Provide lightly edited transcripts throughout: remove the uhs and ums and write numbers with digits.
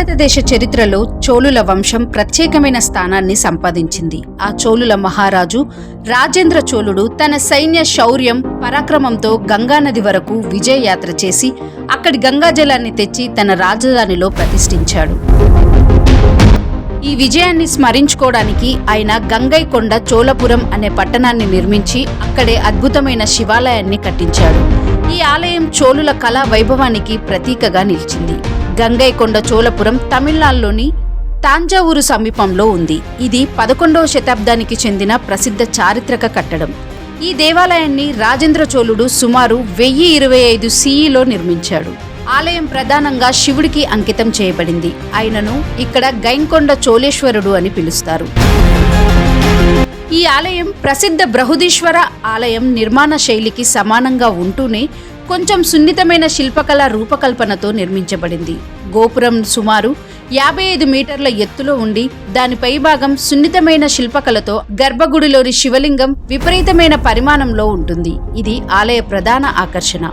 భారతదేశ చరిత్రలో చోళుల వంశం ప్రత్యేకమైన స్థానాన్ని సంపాదించింది. ఆ చోళుల మహారాజు రాజేంద్ర చోళుడు తన సైన్య శౌర్యం, పరాక్రమంతో గంగానది వరకు విజయయాత్ర చేసి అక్కడి గంగాజలాన్ని తెచ్చి తన రాజధానిలో ప్రతిష్ఠించాడు. ఈ విజయాన్ని స్మరించుకోవడానికి ఆయన గంగైకొండ చోళపురం అనే పట్టణాన్ని నిర్మించి అక్కడే అద్భుతమైన శివాలయాన్ని కట్టించాడు. ఈ ఆలయం చోళుల కళా వైభవానికి ప్రతీకగా నిలిచింది. గంగైకొండ చోళపురం తమిళనాడులోని తాంజావూరు సమీపంలో ఉంది. ఇది 11వ శతాబ్దానికి చెందిన ప్రసిద్ధ చారిత్రక కట్టడం. ఈ దేవాలయాన్ని రాజేంద్ర చోళుడు సుమారు 1025 CEలో నిర్మించాడు. ఆలయం ప్రధానంగా శివుడికి అంకితం చేయబడింది. ఆయనను ఇక్కడ గైన్కొండ చోళేశ్వరుడు అని పిలుస్తారు. ఈ ఆలయం ప్రసిద్ధ బృహదీశ్వర ఆలయం నిర్మాణ శైలికి సమానంగా ఉంటూనే కొంచెం సున్నితమైన శిల్పకళ రూపకల్పనతో నిర్మించబడింది. గోపురం సుమారు 55 మీటర్ల ఎత్తులో ఉండి దాని పైభాగం సున్నితమైన శిల్పకళతో గర్భగుడిలోని శివలింగం విపరీతమైన పరిమాణంలో ఉంటుంది. ఇది ఆలయ ప్రధాన ఆకర్షణ.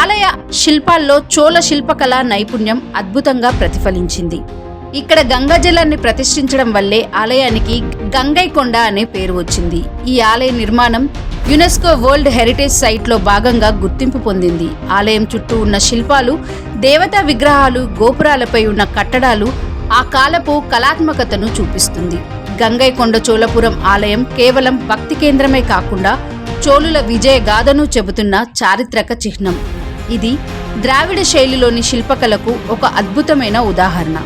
ఆలయ శిల్పాల్లో చోళ శిల్పకళ నైపుణ్యం అద్భుతంగా ప్రతిఫలించింది. ఇక్కడ గంగాజలాన్ని ప్రతిష్ఠించడం వల్లే ఆలయానికి గంగైకొండ అనే పేరు వచ్చింది. ఈ ఆలయ నిర్మాణం యునెస్కో వరల్డ్ హెరిటేజ్ సైట్లో భాగంగా గుర్తింపు పొందింది. ఆలయం చుట్టూ ఉన్న శిల్పాలు, దేవతా విగ్రహాలు, గోపురాలపై ఉన్న కట్టడాలు ఆ కాలపు కళాత్మకతను చూపిస్తుంది. గంగైకొండ చోళపురం ఆలయం కేవలం భక్తి కేంద్రమే కాకుండా చోళుల విజయ గాథను చెబుతున్న చారిత్రక చిహ్నం. ఇది ద్రావిడ శైలిలోని శిల్పకళకు ఒక అద్భుతమైన ఉదాహరణ.